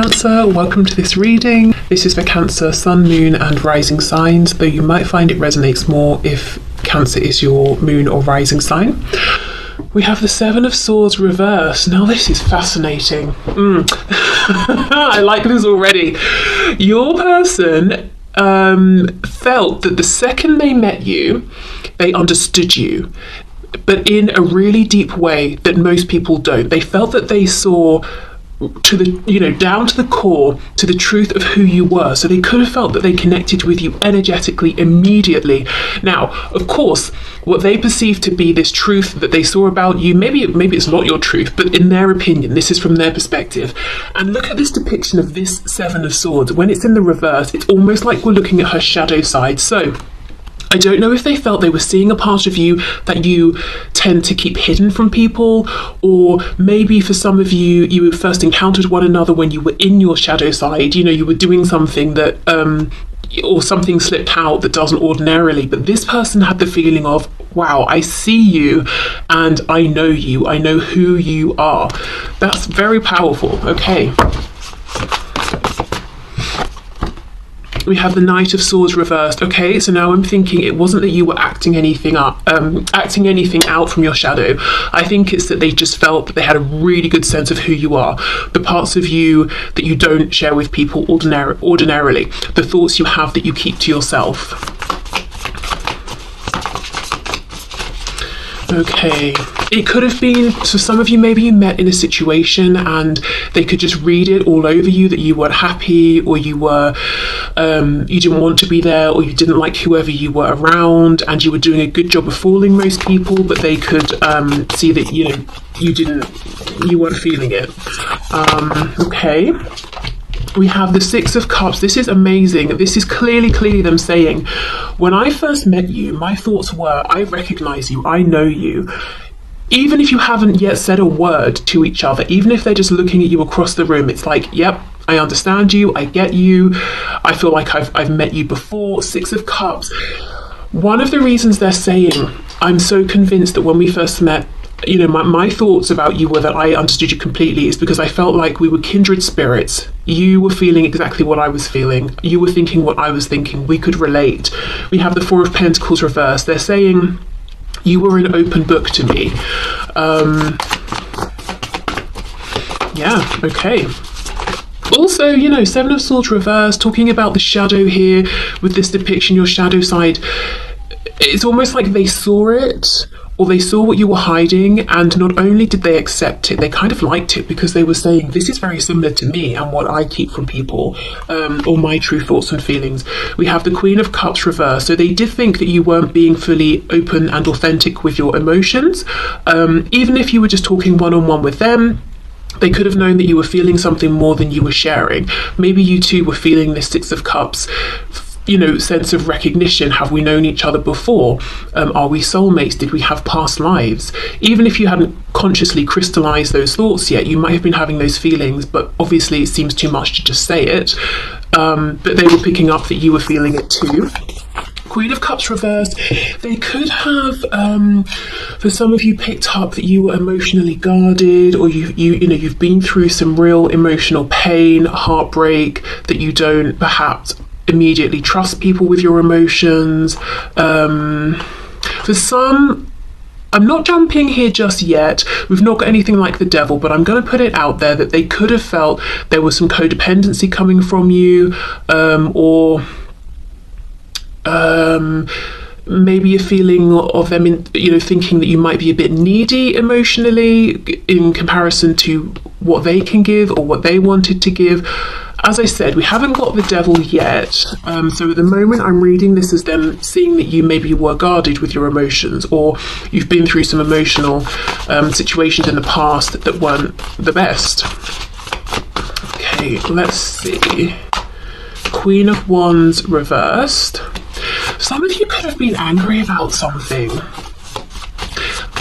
Cancer, welcome to this reading. This is for Cancer, Sun, Moon and Rising signs, though you might find it resonates more if Cancer is your moon or rising sign. We have the Seven of Swords reversed. Now this is fascinating. I like this already. Your person felt that the second they met you, they understood you, but in a really deep way that most people don't. They felt that they saw to the, down to the core, to the truth of who you were. So they could have felt that they connected with you energetically immediately. Now, of course, what they perceive to be this truth that they saw about you, maybe it's not your truth, but in their opinion, this is from their perspective. And look at this depiction of this Seven of Swords. When it's in the reverse, it's almost like we're looking at her shadow side. So I don't know if they felt they were seeing a part of you that you tend to keep hidden from people, or maybe for some of you, you first encountered one another when you were in your shadow side. You were doing something that, or something slipped out that doesn't ordinarily. But this person had the feeling of, wow, I see you and I know you. I know who you are. That's very powerful. Okay. We have the Knight of Swords reversed. Okay, so now I'm thinking it wasn't that you were acting anything out from your shadow. I think it's that they just felt that they had a really good sense of who you are, the parts of you that you don't share with people ordinarily, the thoughts you have that you keep to yourself. Okay, it could have been, so some of you, maybe you met in a situation and they could just read it all over you that you weren't happy, or you were, you didn't want to be there, or you didn't like whoever you were around, and you were doing a good job of fooling most people, but they could see that, you weren't feeling it. Okay. We have the Six of Cups. This is amazing. This is clearly them saying, when I first met you, my thoughts were, I recognize you, I know you. Even if you haven't yet said a word to each other, even if they're just looking at you across the room, it's like, yep, I understand you, I get you, I feel like I've met you before. Six of Cups. One of the reasons they're saying, I'm so convinced that when we first met, my thoughts about you were that I understood you completely, is because I felt like we were kindred spirits. You were feeling exactly what I was feeling. You were thinking what I was thinking. We could relate. We have the Four of Pentacles reversed. They're saying you were an open book to me. Yeah, okay. Also, Seven of Swords reversed, talking about the shadow here with this depiction, your shadow side. It's almost like they saw it, or they saw what you were hiding, and not only did they accept it, they kind of liked it, because they were saying, this is very similar to me and what I keep from people, or my true thoughts and feelings. We have the Queen of Cups reversed. So they did think that you weren't being fully open and authentic with your emotions. Even if you were just talking one-on-one with them, they could have known that you were feeling something more than you were sharing. Maybe you too were feeling this Six of Cups, sense of recognition. Have we known each other before? Are we soulmates? Did we have past lives? Even if you hadn't consciously crystallized those thoughts yet, you might have been having those feelings, but obviously it seems too much to just say it. But they were picking up that you were feeling it too. Queen of Cups reversed. They could have, for some of you, picked up that you were emotionally guarded, or you've been through some real emotional pain, heartbreak, that you don't perhaps immediately trust people with your emotions. For some, I'm not jumping here just yet, we've not got anything like the Devil, but I'm going to put it out there that they could have felt there was some codependency coming from you, or maybe a feeling of them thinking that you might be a bit needy emotionally in comparison to what they can give or what they wanted to give. As I said, we haven't got the Devil yet, so at the moment I'm reading this as them seeing that you maybe were guarded with your emotions, or you've been through some emotional situations in the past that weren't the best. Okay, let's see. Queen of Wands reversed. Some of you could have been angry about something,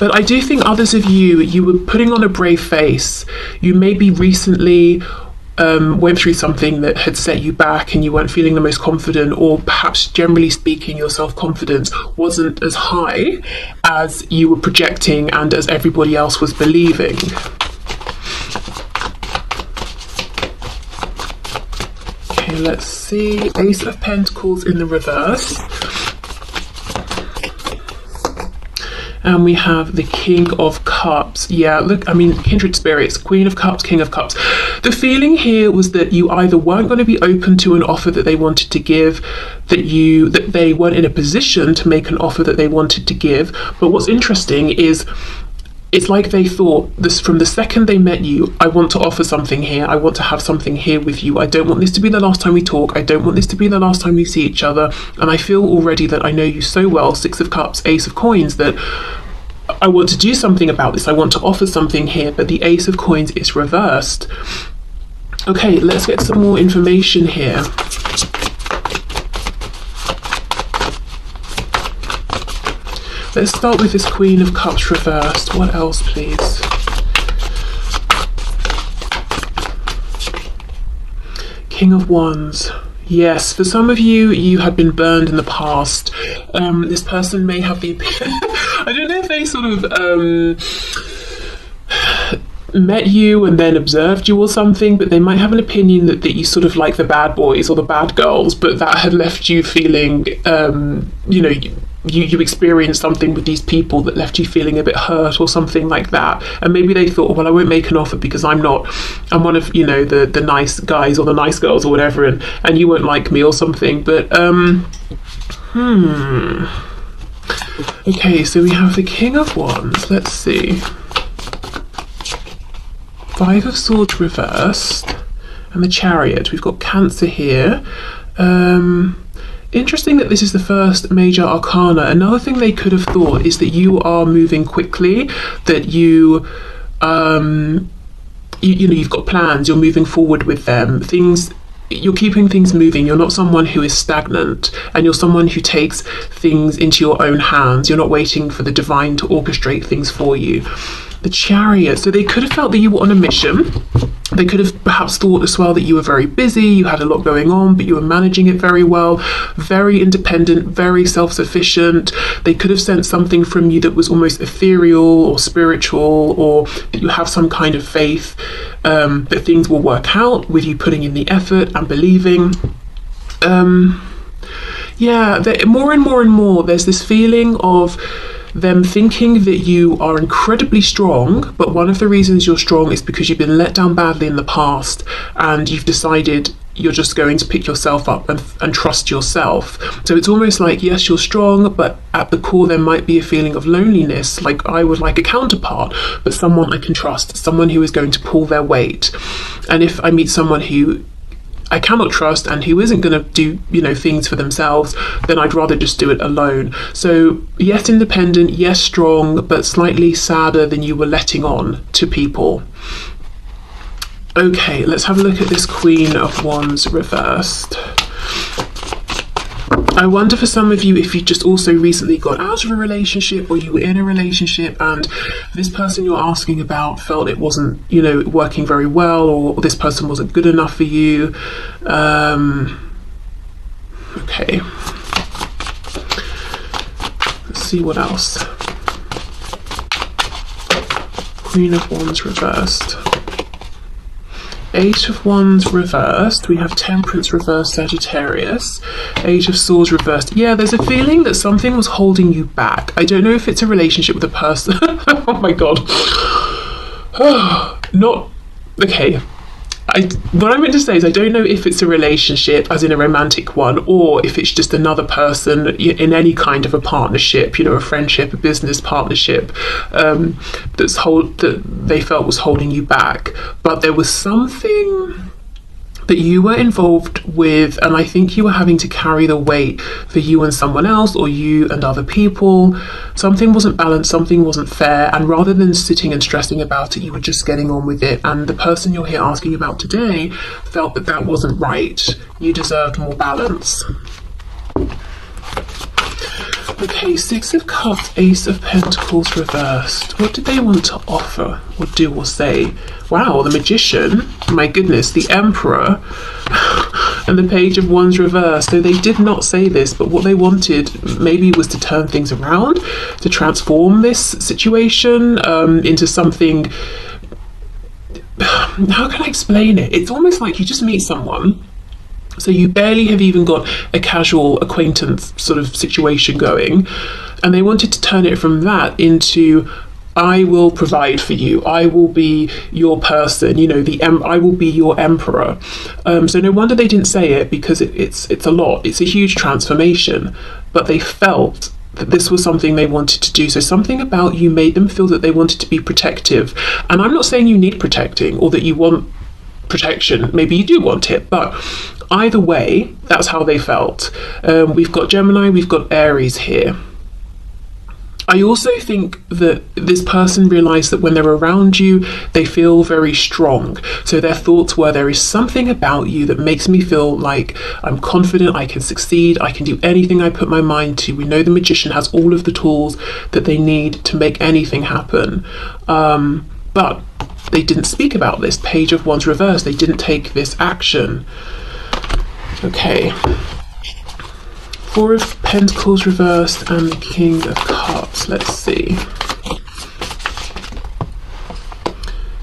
but I do think others of you were putting on a brave face. You maybe recently went through something that had set you back and you weren't feeling the most confident, or perhaps generally speaking your self-confidence wasn't as high as you were projecting and as everybody else was believing. Okay, let's see. Ace of Pentacles in the reverse. And we have the King of Cups. Yeah, look, I mean, kindred spirits, Queen of Cups, King of Cups. The feeling here was that you either weren't going to be open to an offer that they wanted to give, that they weren't in a position to make an offer that they wanted to give. But what's interesting is it's like they thought this from the second they met you, I want to offer something here. I want to have something here with you. I don't want this to be the last time we talk. I don't want this to be the last time we see each other. And I feel already that I know you so well, Six of Cups, Ace of Coins, that I want to do something about this. I want to offer something here, but the Ace of Coins is reversed. Okay, let's get some more information here. Let's start with this Queen of Cups reversed. What else, please? King of Wands. Yes, for some of you, you had been burned in the past. This person may have the I don't know if they sort of met you and then observed you or something, but they might have an opinion that you sort of like the bad boys or the bad girls, but that had left you feeling, you know, you experienced something with these people that left you feeling a bit hurt or something like that. And maybe they thought, well, I won't make an offer because I'm one of, you know, the nice guys or the nice girls or whatever, and you won't like me or something. But okay, so we have the King of Wands. Let's see. Five of Swords reversed and the Chariot. We've got Cancer here. Interesting that this is the first major arcana. Another thing they could have thought is that you are moving quickly, that you know, you've got plans, you're moving forward with them, you're keeping things moving. You're not someone who is stagnant, and you're someone who takes things into your own hands. You're not waiting for the divine to orchestrate things for you. The Chariot. So they could have felt that you were on a mission. They could have perhaps thought as well that you were very busy, you had a lot going on, but you were managing it very well, very independent, very self-sufficient. They could have sensed something from you that was almost ethereal or spiritual, or that you have some kind of faith that things will work out with you putting in the effort and believing. Yeah, more and more and more, there's this feeling of them thinking that you are incredibly strong, but one of the reasons you're strong is because you've been let down badly in the past, and you've decided you're just going to pick yourself up and trust yourself. So it's almost like, yes, you're strong, but at the core there might be a feeling of loneliness, like I would like a counterpart, but someone I can trust, someone who is going to pull their weight. And if I meet someone who I cannot trust and who isn't going to do, you know, things for themselves, then I'd rather just do it alone. So yes, independent, yes, strong, but slightly sadder than you were letting on to people. Okay, let's have a look at this Queen of Wands reversed. I wonder for some of you if you just also recently got out of a relationship, or you were in a relationship and this person you're asking about felt it wasn't, you know, working very well, or this person wasn't good enough for you. Okay. Let's see what else. Queen of Wands reversed. Eight of Wands reversed. We have Temperance reversed, Sagittarius. Eight of Swords reversed. Yeah, there's a feeling that something was holding you back. I don't know if it's a relationship with a person. Oh my god. Not okay. What I meant to say is I don't know if it's a relationship as in a romantic one, or if it's just another person in any kind of a partnership, you know, a friendship, a business partnership, that they felt was holding you back. But there was something that you were involved with, and I think you were having to carry the weight for you and someone else, or you and other people. Something wasn't balanced, something wasn't fair, and rather than sitting and stressing about it, you were just getting on with it. And the person you're here asking about today felt that that wasn't right. You deserved more balance. Okay, Six of Cups, Ace of Pentacles reversed. What did they want to offer, or do, or say? Wow, the Magician, my goodness, the Emperor, and the Page of Wands reversed. So they did not say this, but what they wanted maybe was to turn things around, to transform this situation into something. How can I explain it? It's almost like you just meet someone, So you barely have even got a casual acquaintance sort of situation going. And they wanted to turn it from that into, I will provide for you. I will be your person. You know, I will be your emperor. So no wonder they didn't say it, because it's a lot. It's a huge transformation. But they felt that this was something they wanted to do. So something about you made them feel that they wanted to be protective. And I'm not saying you need protecting or that you want protection. Maybe you do want it, but either way, that's how they felt. We've got Gemini, we've got Aries here. I also think that this person realised that when they're around you, they feel very strong. So their thoughts were, there is something about you that makes me feel like I'm confident, I can succeed, I can do anything I put my mind to. We know the magician has all of the tools that they need to make anything happen. But they didn't speak about this. Page of Wands reversed. They didn't take this action. Okay. Four of Pentacles reversed and the King of Cups. Let's see.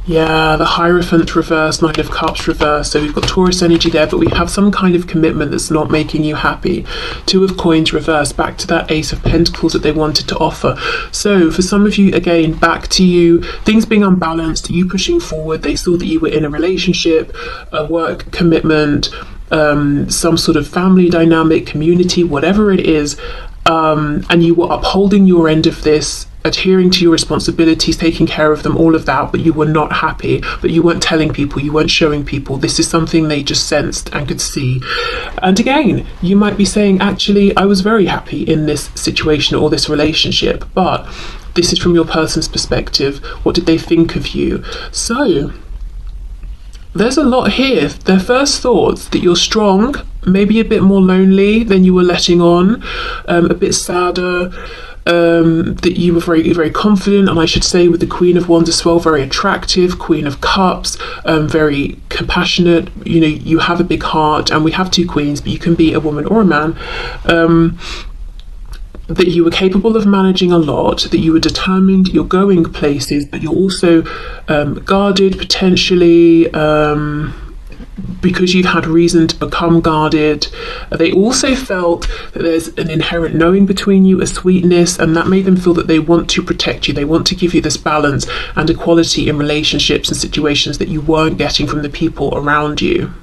Yeah, the Hierophant reversed, Knight of Cups reversed. So we've got Taurus energy there, but we have some kind of commitment that's not making you happy. Two of Coins reversed, back to that Ace of Pentacles that they wanted to offer. So for some of you, again, back to you, things being unbalanced, you pushing forward. They saw that you were in a relationship, a work commitment, some sort of family dynamic, community, whatever it is, and you were upholding your end of this, adhering to your responsibilities, taking care of them, all of that, but you were not happy, but you weren't telling people, you weren't showing people. This is something they just sensed and could see. And again, you might be saying, actually, I was very happy in this situation or this relationship, but this is from your person's perspective. What did they think of you? So there's a lot here. Their first thoughts that you're strong, maybe a bit more lonely than you were letting on, a bit sadder, that you were very, very confident, and I should say with the Queen of Wands as well, very attractive, Queen of Cups, very compassionate, you know, you have a big heart, and we have two queens, but you can be a woman or a man. That you were capable of managing a lot, that you were determined, you're going places, but you're also guarded potentially, because you've had reason to become guarded. They also felt that there's an inherent knowing between you, a sweetness, and that made them feel that they want to protect you. They want to give you this balance and equality in relationships and situations that you weren't getting from the people around you.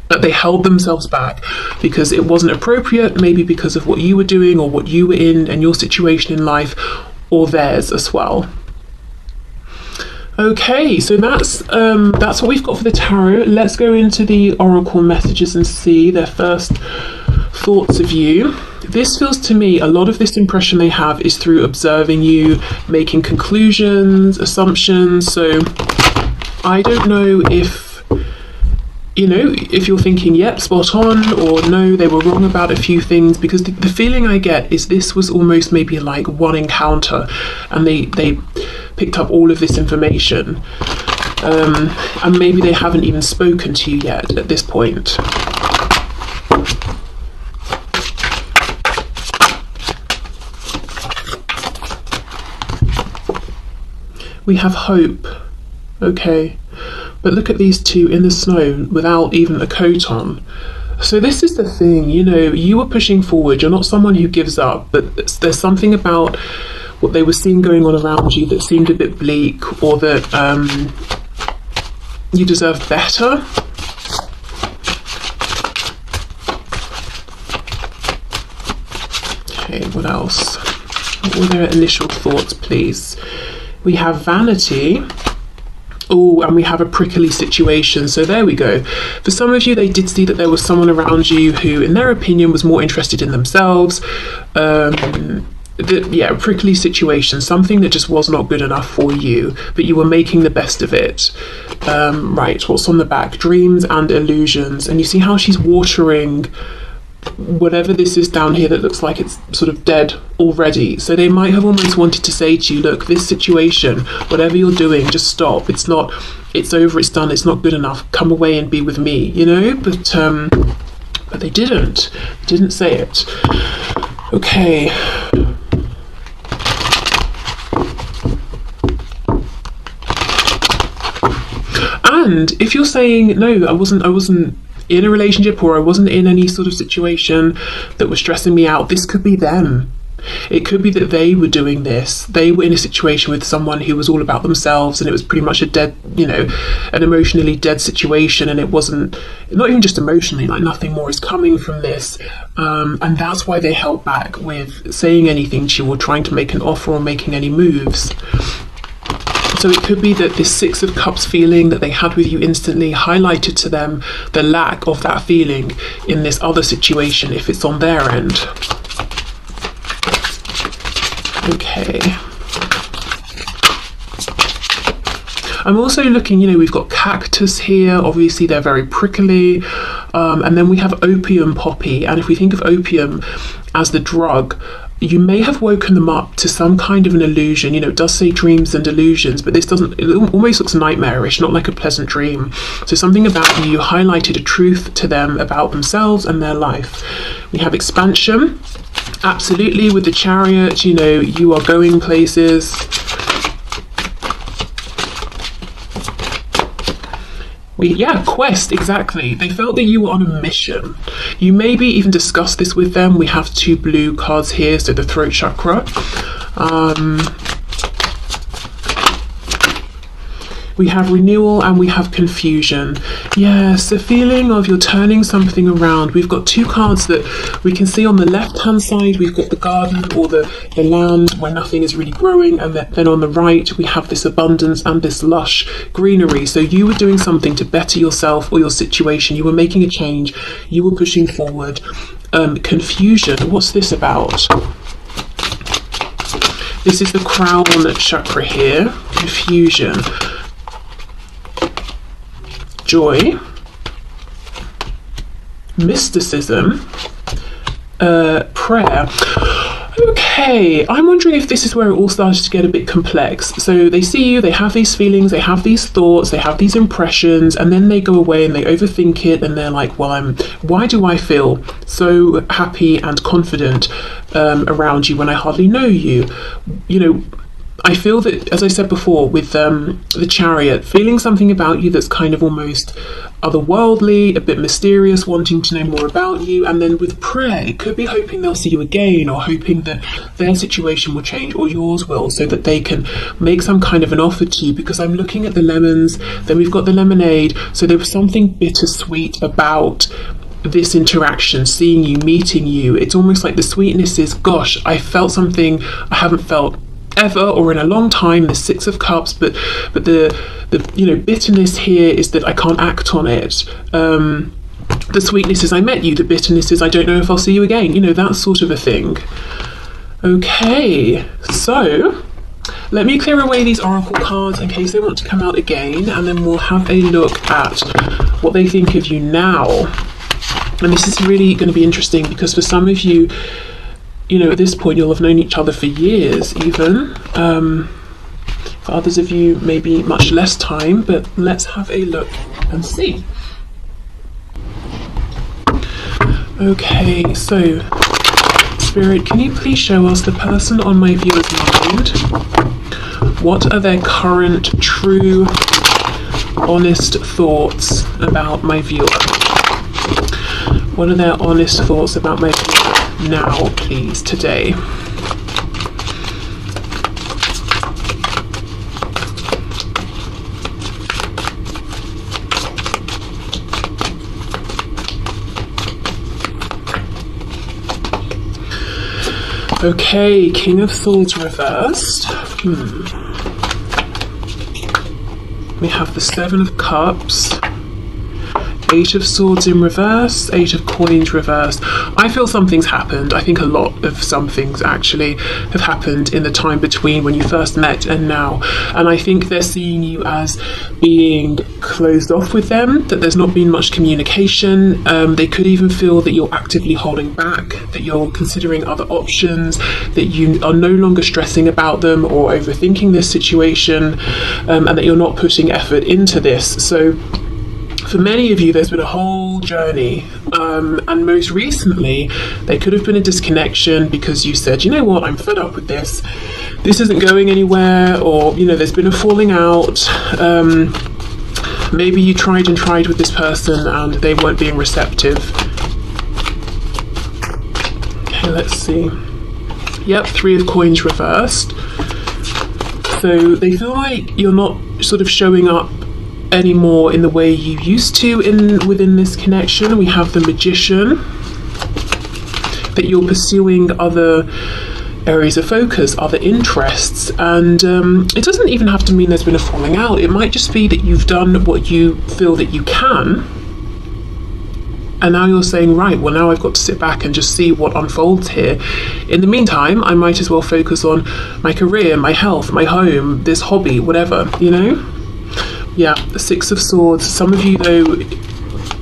But they held themselves back because it wasn't appropriate, maybe because of what you were doing or what you were in and your situation in life, or theirs as well. Okay, so that's what we've got for the tarot. Let's go into the oracle messages and see their first thoughts of you. This feels to me, a lot of this impression they have is through observing you, making conclusions, assumptions. So I don't know if, you know, if you're thinking, yep, spot on, or no, they were wrong about a few things, because the feeling I get is this was almost maybe like one encounter, and they picked up all of this information, and maybe they haven't even spoken to you yet at this point. We have hope, okay, but look at these two in the snow without even a coat on. So this is the thing, you know, you were pushing forward, you're not someone who gives up, but there's something about what they were seeing going on around you that seemed a bit bleak, or that you deserve better. Okay, what else? What were their initial thoughts, please? We have vanity. Oh, and we have a prickly situation. So there we go. For some of you, they did see that there was someone around you who, in their opinion, was more interested in themselves. Yeah, a prickly situation, something that just was not good enough for you, but you were making the best of it. Right, what's on the back? Dreams and illusions. And you see how she's watering whatever this is down here that looks like it's sort of dead already. So they might have almost wanted to say to you, look, this situation, whatever you're doing, just stop. It's not, it's over, it's done, it's not good enough. Come away and be with me, you know? But they didn't. They didn't say it. Okay. And if you're saying, no, I wasn't in a relationship or I wasn't in any sort of situation that was stressing me out. This could be them. It could be that they were doing this. They were in a situation with someone who was all about themselves, and it was pretty much a dead, an emotionally dead situation. And it wasn't, not even just emotionally, like nothing more is coming from this. And that's why they held back with saying anything to you or trying to make an offer or making any moves. So it could be that this Six of Cups feeling that they had with you instantly highlighted to them the lack of that feeling in this other situation if it's on their end. Okay. I'm also looking, we've got cactus here. Obviously, they're very prickly. And then we have opium poppy. And if we think of opium as the drug, you may have woken them up to some kind of an illusion. It does say dreams and illusions, but this doesn't, it almost looks nightmarish, not like a pleasant dream. So something about you highlighted a truth to them about themselves and their life. We have expansion. Absolutely, with the Chariot, you are going places. Quest, exactly. They felt that you were on a mission. You maybe even discussed this with them. We have 2 blue cards here, so the throat chakra. We have renewal and we have confusion. Yes, the feeling of you're turning something around. We've got 2 cards that we can see on the left-hand side. We've got the garden or the land where nothing is really growing. And then on the right, we have this abundance and this lush greenery. So you were doing something to better yourself or your situation. You were making a change. You were pushing forward. Confusion. What's this about? This is the crown chakra here. Confusion. Joy, mysticism, prayer. Okay, I'm wondering if this is where it all started to get a bit complex. So they see you, they have these feelings, they have these thoughts, they have these impressions, and then they go away and they overthink it, and they're like, well, why do I feel so happy and confident around you when I hardly know you? I feel that, as I said before, with the Chariot, feeling something about you that's kind of almost otherworldly, a bit mysterious, wanting to know more about you. And then with prayer, it could be hoping they'll see you again, or hoping that their situation will change or yours will, so that they can make some kind of an offer to you. Because I'm looking at the lemons, then we've got the lemonade. So there was something bittersweet about this interaction, seeing you, meeting you. It's almost like the sweetness is, gosh, I felt something I haven't felt ever or in a long time, the Six of Cups, but the bitterness here is that I can't act on it. The sweetness is I met you, the bitterness is I don't know if I'll see you again, that sort of a thing. Okay, so let me clear away these oracle cards in case they want to come out again, and then we'll have a look at what they think of you now. And this is really going to be interesting because for some of you, at this point, you'll have known each other for years, even. For others of you, maybe much less time, but let's have a look and see. Okay, so, Spirit, can you please show us the person on my viewer's mind? What are their current, true, honest thoughts about my viewer? What are their honest thoughts about my viewer? Now, please, today. Okay, King of Swords reversed. We have the Seven of Cups. 8 of Swords in reverse, 8 of Coins reversed. I feel something's happened. I think a lot of some things actually have happened in the time between when you first met and now. And I think they're seeing you as being closed off with them, that there's not been much communication. They could even feel that you're actively holding back, that you're considering other options, that you are no longer stressing about them or overthinking this situation, and that you're not putting effort into this. So for many of you, there's been a whole journey, and most recently, there could have been a disconnection because you said, you know what, I'm fed up with this. This isn't going anywhere, or, there's been a falling out. Maybe you tried and tried with this person and they weren't being receptive. Okay, let's see. Yep, 3 of coins reversed. So they feel like you're not sort of showing up anymore in the way you used to within this connection. We have the Magician, that you're pursuing other areas of focus, other interests, and it doesn't even have to mean there's been a falling out. It might just be that you've done what you feel that you can, and now you're saying, right, well, now I've got to sit back and just see what unfolds here. In the meantime, I might as well focus on my career, my health, my home, this hobby, whatever, you know? Yeah, the 6 of Swords. Some of you, though,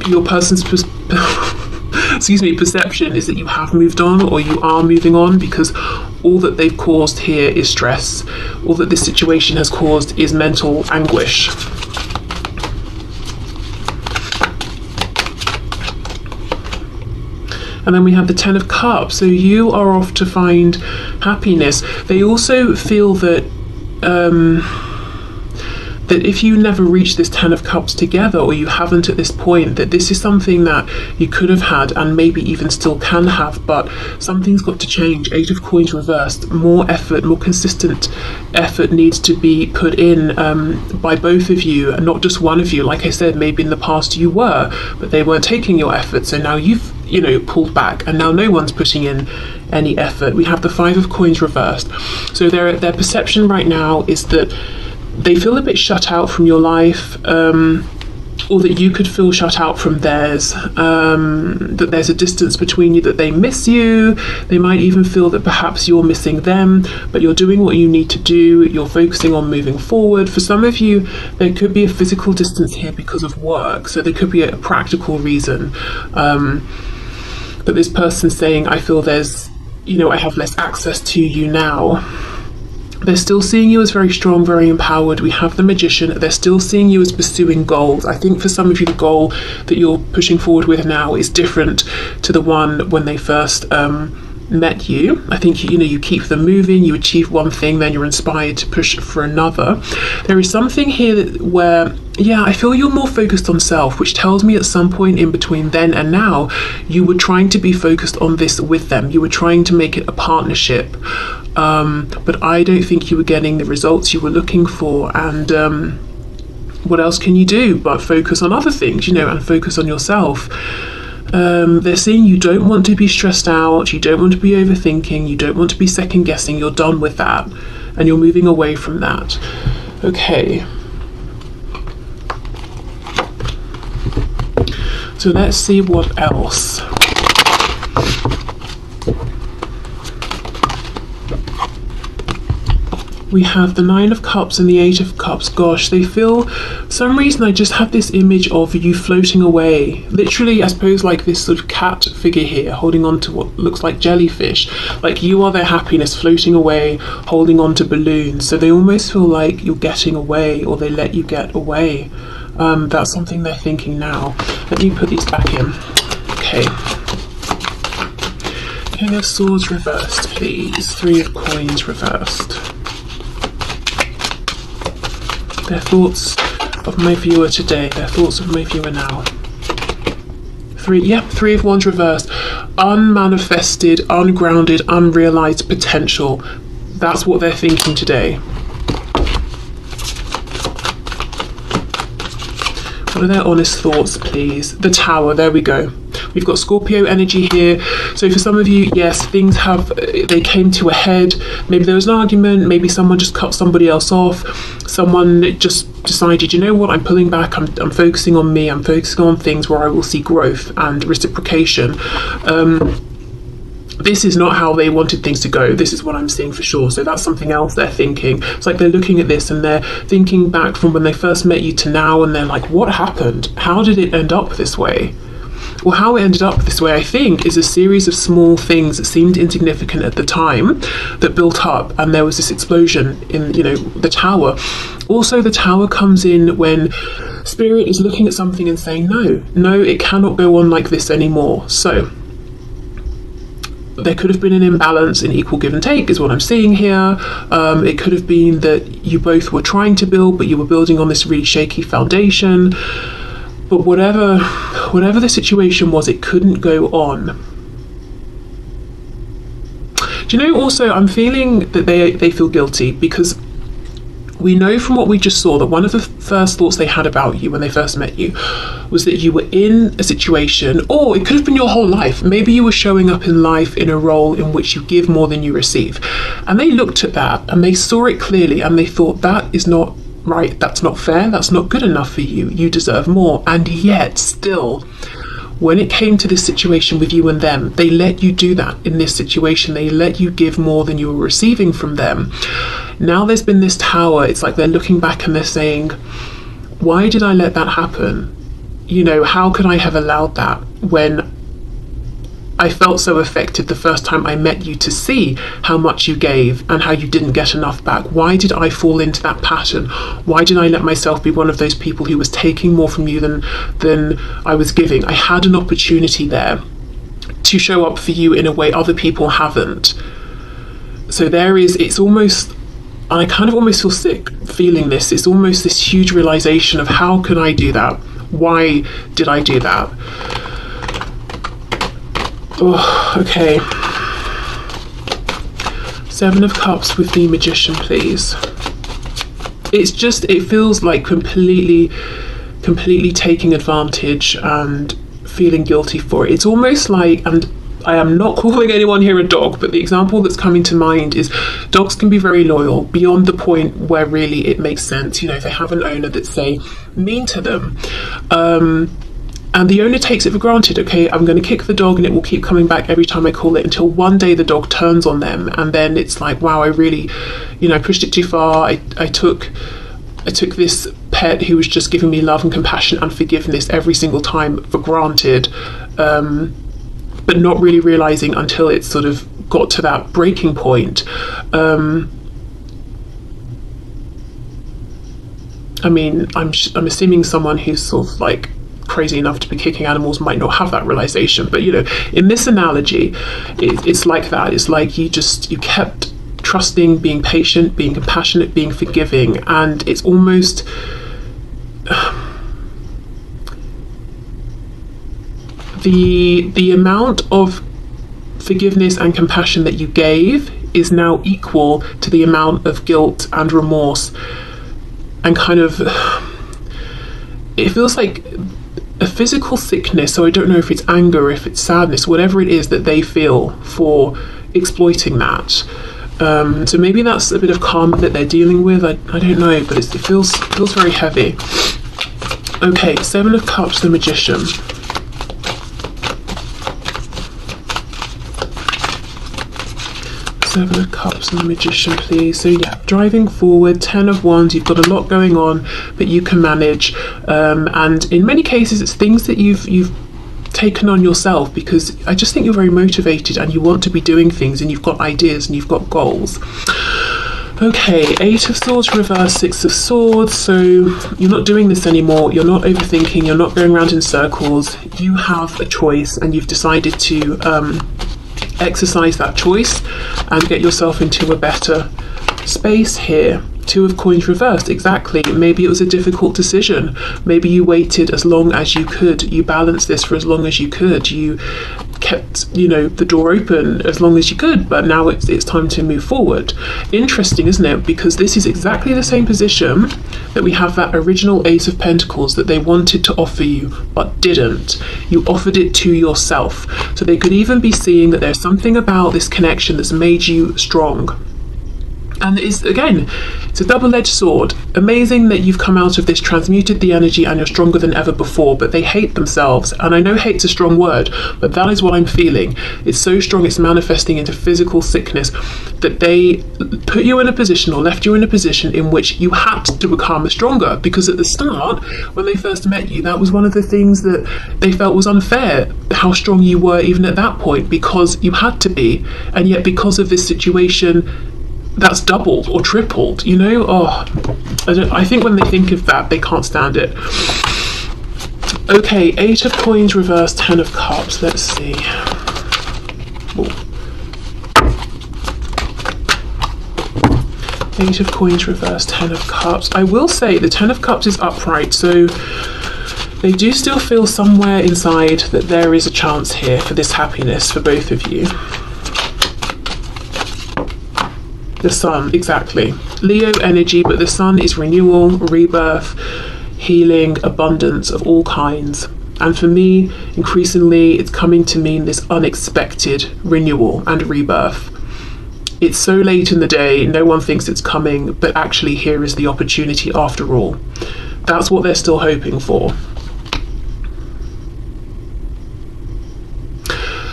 your person's perception is that you have moved on, or you are moving on, because all that they've caused here is stress. All that this situation has caused is mental anguish. And then we have the 10 of Cups. So you are off to find happiness. They also feel that that if you never reach this 10 of Cups together, or you haven't at this point, that this is something that you could have had and maybe even still can have, but something's got to change. 8 of Coins reversed. More effort, more consistent effort needs to be put in by both of you, and not just one of you. Like I said, maybe in the past you were, but they weren't taking your effort, so now you've pulled back, and now no one's putting in any effort. We have the 5 of Coins reversed. So their perception right now is that they feel a bit shut out from your life, or that you could feel shut out from theirs, that there's a distance between you, that they miss you. They might even feel that perhaps you're missing them, but you're doing what you need to do. You're focusing on moving forward. For some of you, there could be a physical distance here because of work, so there could be a practical reason. But this person's saying, I feel there's, I have less access to you now. They're still seeing you as very strong, very empowered. We have the Magician. They're still seeing you as pursuing goals. I think for some of you, the goal that you're pushing forward with now is different to the one when they first met you. I think you keep them moving. You achieve one thing, then you're inspired to push for another. There is something here where I feel you're more focused on self, which tells me at some point in between then and now, you were trying to be focused on this with them. You were trying to make it a partnership, but I don't think you were getting the results you were looking for. And what else can you do but focus on other things, and focus on yourself? They're saying you don't want to be stressed out, you don't want to be overthinking, you don't want to be second guessing. You're done with that, and you're moving away from that. Okay. So let's see what else. We have the 9 of Cups and the 8 of Cups. Gosh, they feel, for some reason I just have this image of you floating away. Literally, I suppose, like this sort of cat figure here, holding on to what looks like jellyfish. Like you are their happiness, floating away, holding on to balloons. So they almost feel like you're getting away, or they let you get away. That's something they're thinking now. Let me put these back in. Okay. King of Swords reversed, please. 3 of Coins reversed. Their thoughts of my viewer today, their thoughts of my viewer now. 3 of Wands reversed. Unmanifested, ungrounded, unrealized potential. That's what they're thinking today. What are their honest thoughts, please? The Tower, there we go. We've got Scorpio energy here. So for some of you, yes, things they came to a head. Maybe there was an argument, maybe someone just cut somebody else off. Someone just decided, you know what, I'm pulling back, I'm focusing on me, I'm focusing on things where I will see growth and reciprocation. This is not how they wanted things to go. This is what I'm seeing for sure. So that's something else they're thinking. It's like they're looking at this and they're thinking back from when they first met you to now, and they're like, what happened? How did it end up this way? Well, how it ended up this way, I think, is a series of small things that seemed insignificant at the time that built up, and there was this explosion in, the Tower. Also, the Tower comes in when Spirit is looking at something and saying, no, it cannot go on like this anymore. So there could have been an imbalance in equal give and take, is what I'm seeing here. It could have been that you both were trying to build, but you were building on this really shaky foundation. But whatever the situation was, it couldn't go on. Do you know, also, I'm feeling that they feel guilty, because we know from what we just saw that one of the first thoughts they had about you when they first met you was that you were in a situation, or it could have been your whole life. Maybe you were showing up in life in a role in which you give more than you receive. And they looked at that and they saw it clearly and they thought, that is not right, that's not fair, that's not good enough for you, you deserve more. And yet still, when it came to this situation with you and them, they let you do that in this situation. They let you give more than you were receiving from them. Now there's been this tower. It's like they're looking back and they're saying, why did I let that happen? You know, how could I have allowed that when I felt so affected the first time I met you to see how much you gave and how you didn't get enough back? Why did I fall into that pattern? Why did I let myself be one of those people who was taking more from you than I was giving? I had an opportunity there to show up for you in a way other people haven't. So it's almost, and I kind of almost feel sick feeling this. It's almost this huge realization of, how could I do that? Why did I do that? Oh, okay. 7 of Cups with the Magician, please. It feels like completely taking advantage and feeling guilty for it. It's almost like, and I am not calling anyone here a dog, but the example that's coming to mind is dogs can be very loyal beyond the point where really it makes sense. You know, they have an owner that's, say, mean to them. And the owner takes it for granted. Okay, I'm going to kick the dog and it will keep coming back every time I call it, until one day the dog turns on them, and then it's like, wow, I really, I pushed it too far. I took this pet who was just giving me love and compassion and forgiveness every single time for granted, but not really realizing until it sort of got to that breaking point. I mean, I'm assuming someone who's sort of like crazy enough to be kicking animals might not have that realization, but in this analogy, it's like that. It's like you kept trusting, being patient, being compassionate, being forgiving, and it's almost the amount of forgiveness and compassion that you gave is now equal to the amount of guilt and remorse, and kind of, it feels like a physical sickness. So I don't know if it's anger, if it's sadness, whatever it is that they feel for exploiting that. So maybe that's a bit of karma that they're dealing with. I don't know, but it feels very heavy. Okay, 7 of Cups, the Magician. Seven of Cups and the Magician, please. So yeah, driving forward. 10 of Wands, you've got a lot going on, but you can manage. And in many cases, it's things that you've taken on yourself, because I just think you're very motivated and you want to be doing things, and you've got ideas and you've got goals. Okay, 8 of Swords reverse, 6 of Swords. So you're not doing this anymore. You're not overthinking. You're not going around in circles. You have a choice, and you've decided to exercise that choice and get yourself into a better space here. 2 of Coins reversed, exactly. Maybe it was a difficult decision. Maybe you waited as long as you could. You balanced this for as long as you could. You kept, the door open as long as you could, but now it's time to move forward. Interesting, isn't it? Because this is exactly the same position that we have that original Ace of Pentacles that they wanted to offer you, but didn't. You offered it to yourself. So they could even be seeing that there's something about this connection that's made you strong. And it's a double-edged sword. Amazing that you've come out of this, transmuted the energy, and you're stronger than ever before, but they hate themselves. And I know hate's a strong word, but that is what I'm feeling. It's so strong, it's manifesting into physical sickness, that they put you in a position, or left you in a position, in which you had to become stronger. Because at the start, when they first met you, that was one of the things that they felt was unfair, how strong you were even at that point, because you had to be. And yet because of this situation, that's doubled or tripled, I think when they think of that, they can't stand it. Okay, 8 of Coins reversed, 10 of Cups. Let's see. Eight of Coins reversed, Ten of Cups. I will say the Ten of Cups is upright, so they do still feel somewhere inside that there is a chance here for this happiness for both of you. The Sun, exactly. Leo energy, but the Sun is renewal, rebirth, healing, abundance of all kinds. And for me, increasingly, it's coming to mean this unexpected renewal and rebirth. It's so late in the day, no one thinks it's coming, but actually here is the opportunity after all. That's what they're still hoping for.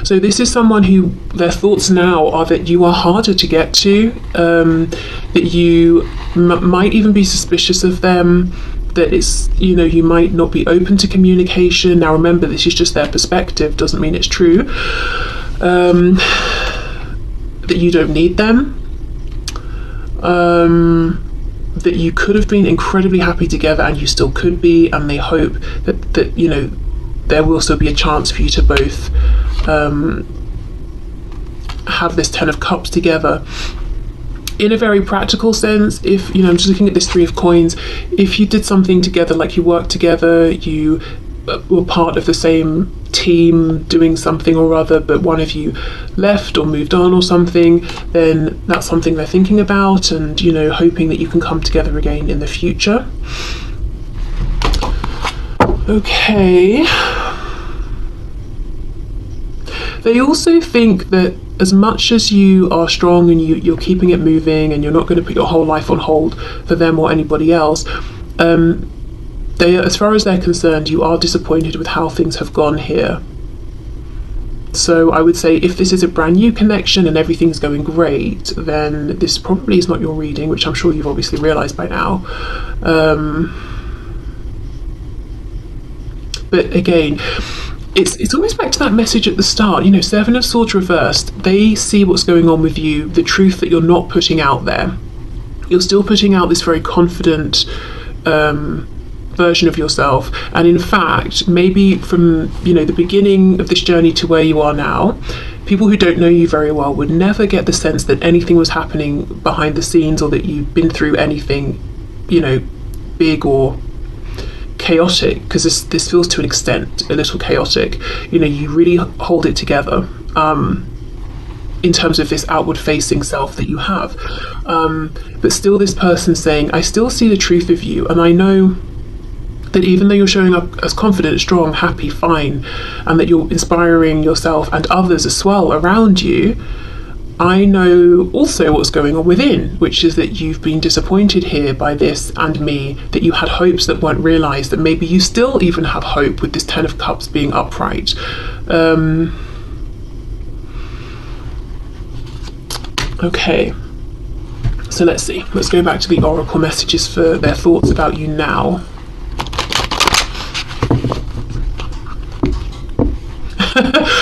So this is someone who their thoughts now are that you are harder to get to, that you might even be suspicious of them, that it's, you know, you might not be open to communication. Now remember, this is just their perspective, doesn't mean it's true. That you don't need them. That you could have been incredibly happy together and you still could be, and they hope that you know, there will still be a chance for you to both have this Ten of Cups together. In a very practical sense, if, you know, I'm just looking at this Three of Coins, if you did something together, like you worked together, you were part of the same team doing something or other, but one of you left or moved on or something, then that's something they're thinking about and, you know, hoping that you can come together again in the future. Okay. They also think that as much as you are strong and you're keeping it moving and you're not going to put your whole life on hold for them or anybody else, as far as they're concerned, you are disappointed with how things have gone here. So I would say if this is a brand new connection and everything's going great, then this probably is not your reading, which I'm sure you've obviously realised by now. But again, it's almost back to that message at the start, you know, Seven of Swords reversed. They see what's going on with you, the truth that you're not putting out there. You're still putting out this very confident version of yourself, and in fact, maybe from, you know, the beginning of this journey to where you are now, people who don't know you very well would never get the sense that anything was happening behind the scenes or that you've been through anything, you know, big or chaotic, because this feels to an extent a little chaotic. You know, you really hold it together in terms of this outward facing self that you have, but still this person saying, I still see the truth of you, and I know that even though you're showing up as confident, strong, happy, fine, and that you're inspiring yourself and others as well around you, I know also what's going on within, which is that you've been disappointed here by this and me, that you had hopes that weren't realised, that maybe you still even have hope with this Ten of Cups being upright. Okay, so let's see. Let's go back to the Oracle messages for their thoughts about you now.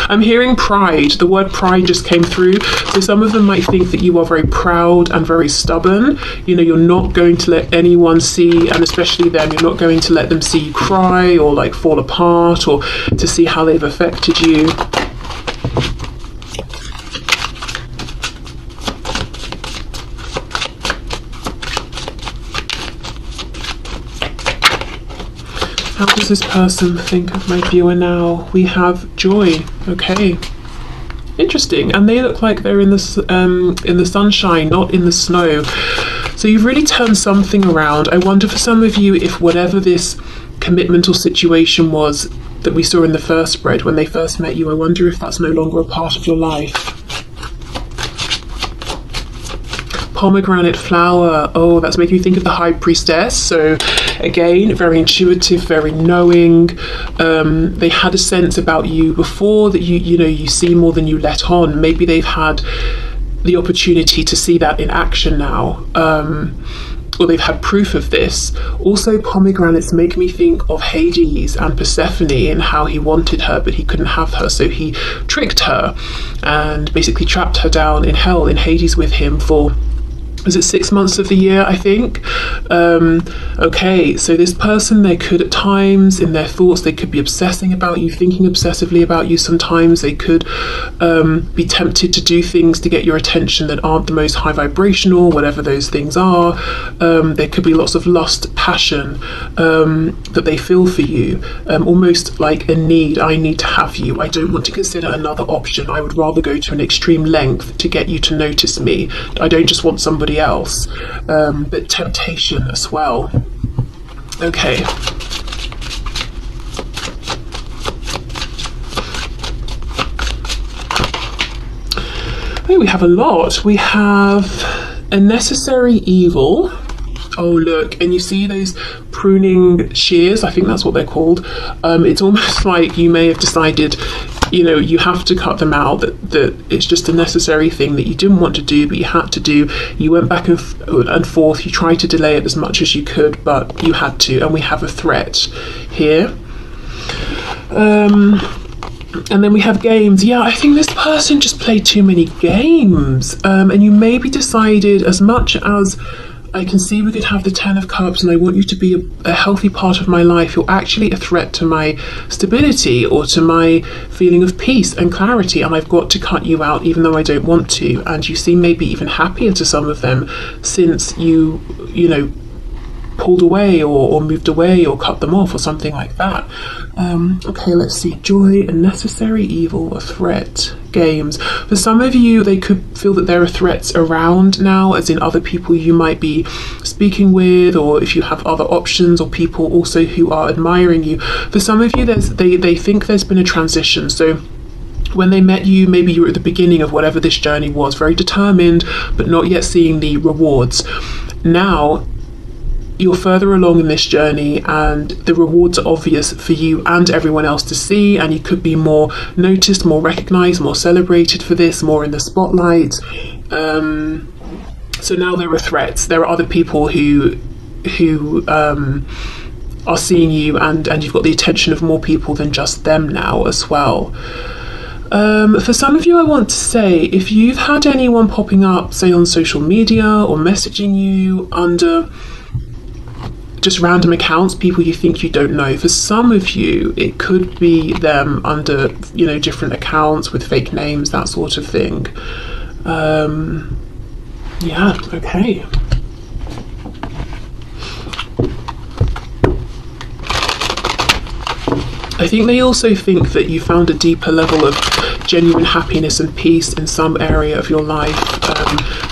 I'm hearing pride. The word pride just came through. So some of them might think that you are very proud and very stubborn. You know, you're not going to let anyone see, and especially them, you're not going to let them see you cry or like fall apart or to see how they've affected you. How does this person think of my viewer now? We have joy. Okay, interesting. And they look like they're in the sunshine, not in the snow. So you've really turned something around. I wonder for some of you if whatever this commitment or situation was that we saw in the first spread when they first met you, I wonder if that's no longer a part of your life. Pomegranate flower. Oh, that's making me think of the High Priestess. So again, very intuitive, very knowing. They had a sense about you before that you know, you see more than you let on. Maybe they've had the opportunity to see that in action now, or they've had proof of this. Also, pomegranates make me think of Hades and Persephone and how he wanted her but he couldn't have her, so he tricked her and basically trapped her down in hell in Hades with him for is it 6 months of the year, I think? Okay, so this person, they could at times, in their thoughts, they could be obsessing about you, thinking obsessively about you. Sometimes they could be tempted to do things to get your attention that aren't the most high vibrational, whatever those things are. There could be lots of lust, passion that they feel for you, almost like a need. I need to have you. I don't want to consider another option. I would rather go to an extreme length to get you to notice me. I don't just want somebody else, but temptation as well. Okay. Oh, we have a lot. We have a necessary evil. Oh, look, and you see those pruning shears? I think that's what they're called. It's almost like you may have decided, you have to cut them out, that it's just a necessary thing that you didn't want to do, but you had to do. You went back and forth, you tried to delay it as much as you could, but you had to, and we have a threat here. And then we have games. Yeah, I think this person just played too many games, and you maybe decided, as much as I can see we could have the 10 of Cups and I want you to be a healthy part of my life, you're actually a threat to my stability or to my feeling of peace and clarity, and I've got to cut you out even though I don't want to. And you seem maybe even happier to some of them since you pulled away or moved away or cut them off or something like that. Okay, let's see. Joy, a necessary evil, a threat, games. For some of you, they could feel that there are threats around now, as in other people you might be speaking with, or if you have other options, or people also who are admiring you. For some of you, they think there's been a transition. So when they met you, maybe you were at the beginning of whatever this journey was, very determined, but not yet seeing the rewards. Now, you're further along in this journey and the rewards are obvious for you and everyone else to see, and you could be more noticed, more recognized, more celebrated for this, more in the spotlight. So now there are threats. There are other people who are seeing you, and you've got the attention of more people than just them now as well. For some of you, I want to say, if you've had anyone popping up, say on social media or messaging you under just random accounts, people you think you don't know, for some of you it could be them under different accounts with fake names, that sort of thing. Yeah, okay. I think they also think that you found a deeper level of genuine happiness and peace in some area of your life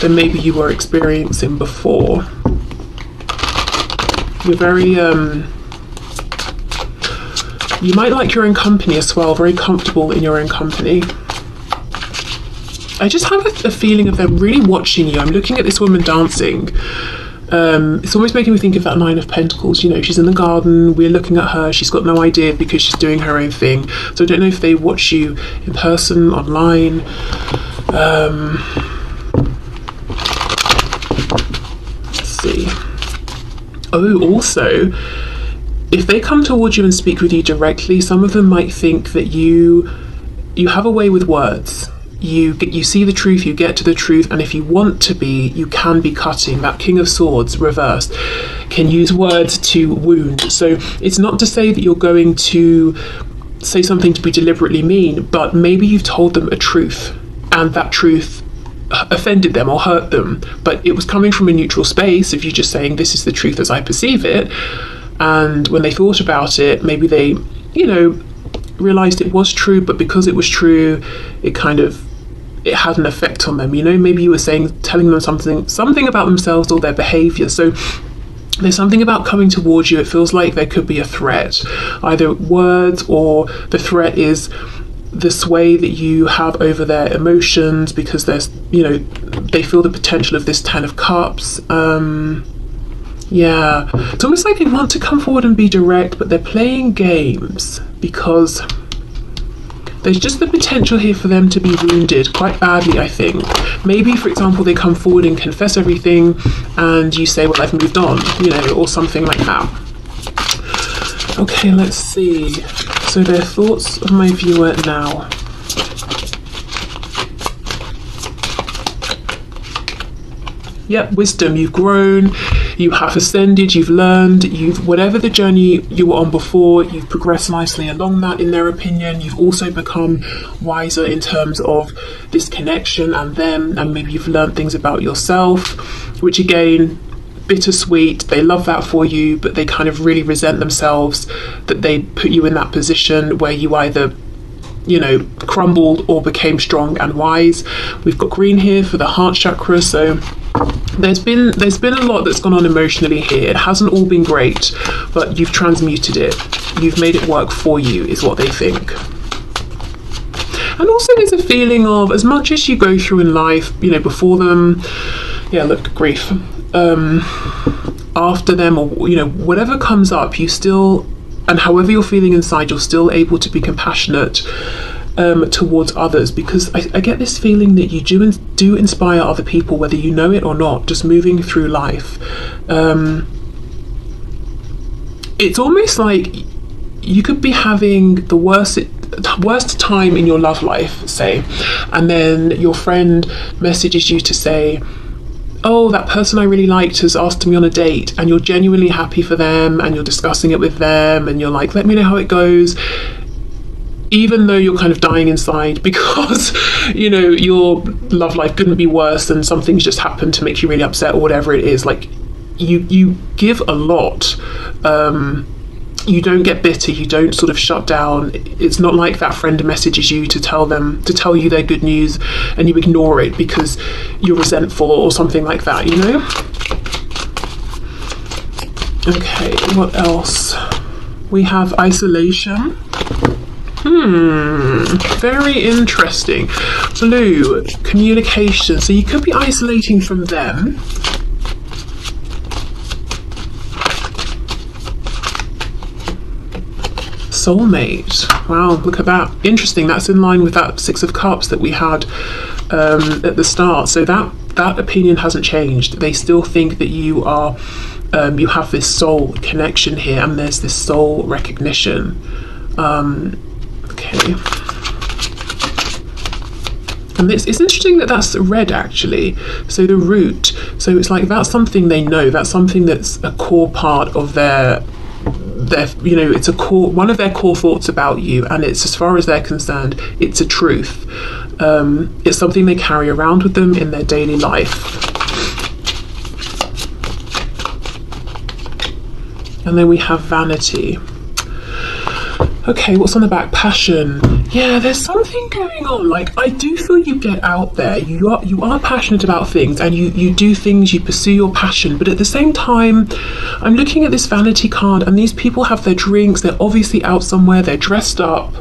than maybe you were experiencing before. You're very, you might like your own company as well, very comfortable in your own company. I just have a feeling of them really watching you. I'm looking at this woman dancing. It's almost making me think of that Nine of Pentacles. She's in the garden, we're looking at her, she's got no idea because she's doing her own thing. So I don't know if they watch you in person, online. Let's see. Oh, also, if they come towards you and speak with you directly, some of them might think that you have a way with words. You see the truth, you get to the truth, and if you want to be, you can be cutting. That King of Swords reversed can use words to wound. So it's not to say that you're going to say something to be deliberately mean, but maybe you've told them a truth, and that truth offended them or hurt them, but it was coming from a neutral space of you just saying, this is the truth as I perceive it. And when they thought about it, maybe they realized it was true, but because it was true, it had an effect on them. Maybe you were telling them something about themselves or their behavior. So there's something about coming towards you, it feels like there could be a threat, either words, or the threat is the sway that you have over their emotions, because there's they feel the potential of this 10 of Cups. Yeah, it's almost like they want to come forward and be direct, but they're playing games because there's just the potential here for them to be wounded quite badly, I think. Maybe, for example, they come forward and confess everything and you say, well, I've moved on, or something like that. Okay, let's see. So their thoughts of my viewer now. Yep, wisdom. You've grown, you have ascended, you've learned, you've, whatever the journey you were on before, you've progressed nicely along that in their opinion. You've also become wiser in terms of this connection and them, and maybe you've learned things about yourself, which again, bittersweet. They love that for you, but they kind of really resent themselves that they put you in that position where you either, you know, crumbled or became strong and wise. We've got green here for the heart chakra, so there's been a lot that's gone on emotionally here. It hasn't all been great, but you've transmuted it. You've made it work for you, is what they think. And also there's a feeling of, as much as you go through in life, you know, before them, yeah, look, grief, after them, or, you know, whatever comes up, you still, and however you're feeling inside, you're still able to be compassionate towards others, because I get this feeling that you do inspire other people, whether you know it or not, just moving through life. It's almost like you could be having the worst time in your love life, say, and then your friend messages you to say, oh, that person I really liked has asked me on a date, and you're genuinely happy for them and you're discussing it with them and you're like, let me know how it goes, even though you're kind of dying inside because, you know, your love life couldn't be worse and something's just happened to make you really upset or whatever it is. Like, you give a lot. You don't get bitter, you don't sort of shut down. It's not like that friend messages you to tell you their good news and you ignore it because you're resentful or something like that, you know? Okay, what else? We have isolation. Very interesting. Blue, communication. So you could be isolating from them. Soulmate. Wow, look at that. Interesting. That's in line with that Six of Cups that we had at the start. So that opinion hasn't changed. They still think that you are, you have this soul connection here, and there's this soul recognition. Okay. And it's interesting that that's red, actually. So the root. So it's like that's something they know. That's something that's a core part of their, you know, it's a core, one of their core thoughts about you, and it's, as far as they're concerned, it's a truth. It's something they carry around with them in their daily life. And then we have vanity. Okay, what's on the back? Passion. Yeah, there's something going on. Like, I do feel you get out there. You are passionate about things, and you do things, you pursue your passion. But at the same time, I'm looking at this vanity card, and these people have their drinks. They're obviously out somewhere. They're dressed up.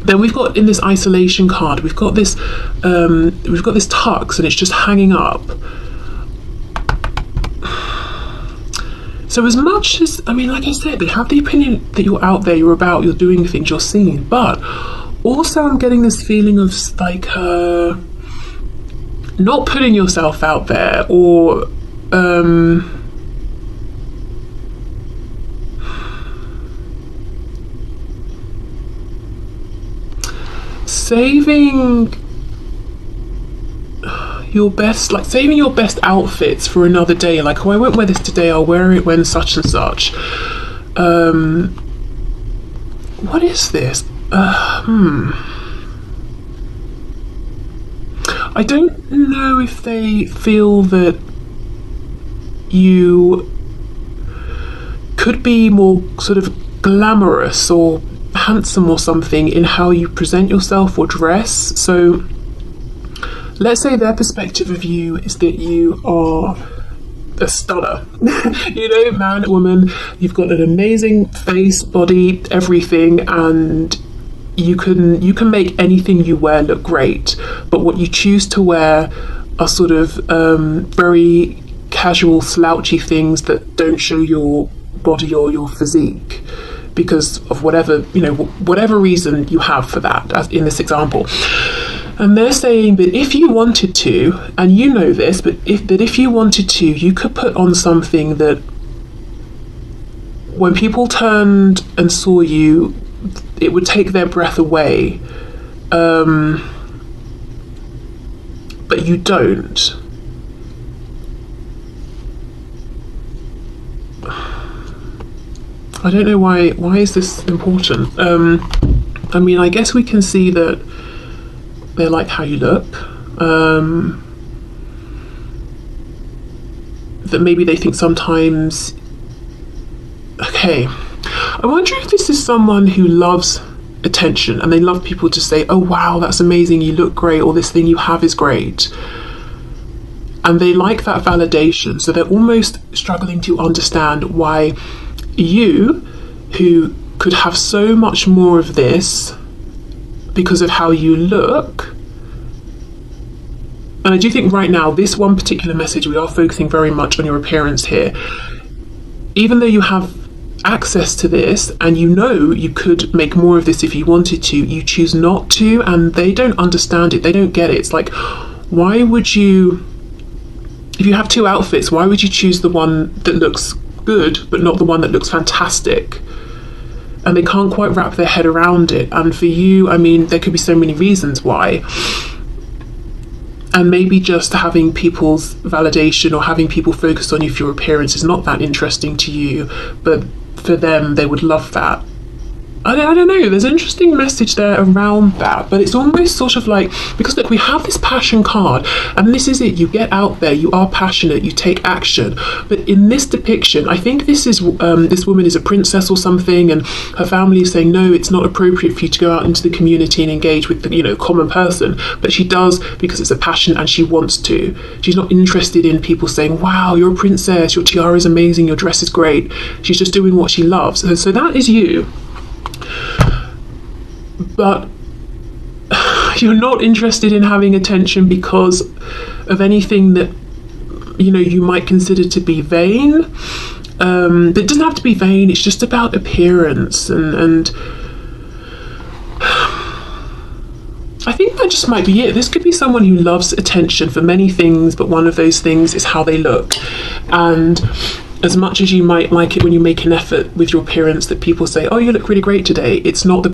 Then we've got, in this isolation card, we've got this tux, and it's just hanging up. So as much as, I mean, like I said, they have the opinion that you're out there, you're about, you're doing things, you're seen, but also I'm getting this feeling of like not putting yourself out there, or saving your best, like saving your best outfits for another day. Like, oh, I won't wear this today, I'll wear it when such and such. What is this? I don't know if they feel that you could be more sort of glamorous or handsome or something in how you present yourself or dress. So let's say their perspective of you is that you are a stunner. You know, man, woman, you've got an amazing face, body, everything, and you can make anything you wear look great. But what you choose to wear are sort of very casual, slouchy things that don't show your body or your physique because of whatever, you know, whatever reason you have for that, as in this example. And they're saying that if you wanted to, and you know this, but if you wanted to, you could put on something that when people turned and saw you, it would take their breath away. But you don't. I don't know why is this important. I mean, I guess we can see that they like how you look, that maybe they think sometimes, okay, I wonder if this is someone who loves attention and they love people to say, oh wow, that's amazing, you look great, or this thing you have is great. And they like that validation, so they're almost struggling to understand why you, who could have so much more of this because of how you look. And I do think right now, this one particular message, we are focusing very much on your appearance here. Even though you have access to this and you know you could make more of this if you wanted to, you choose not to, and they don't understand it, they don't get it. It's like, why would you, if you have two outfits, why would you choose the one that looks good but not the one that looks fantastic? And they can't quite wrap their head around it. And for you, I mean, there could be so many reasons why. And maybe just having people's validation or having people focus on you for your appearance is not that interesting to you, but for them, they would love that. I don't know, there's an interesting message there around that, but it's almost sort of like, because look, we have this passion card, and this is it, you get out there, you are passionate, you take action. But in this depiction, I think this is, this woman is a princess or something, and her family is saying, no, it's not appropriate for you to go out into the community and engage with the, you know, common person. But she does because it's a passion and she wants to. She's not interested in people saying, wow, you're a princess, your tiara is amazing, your dress is great. She's just doing what she loves. So that is you. But you're not interested in having attention because of anything that, you know, you might consider to be vain. It doesn't have to be vain, it's just about appearance, and I think that just might be it. This could be someone who loves attention for many things, but one of those things is how they look. And as much as you might like it when you make an effort with your appearance that people say, oh, you look really great today, it's not the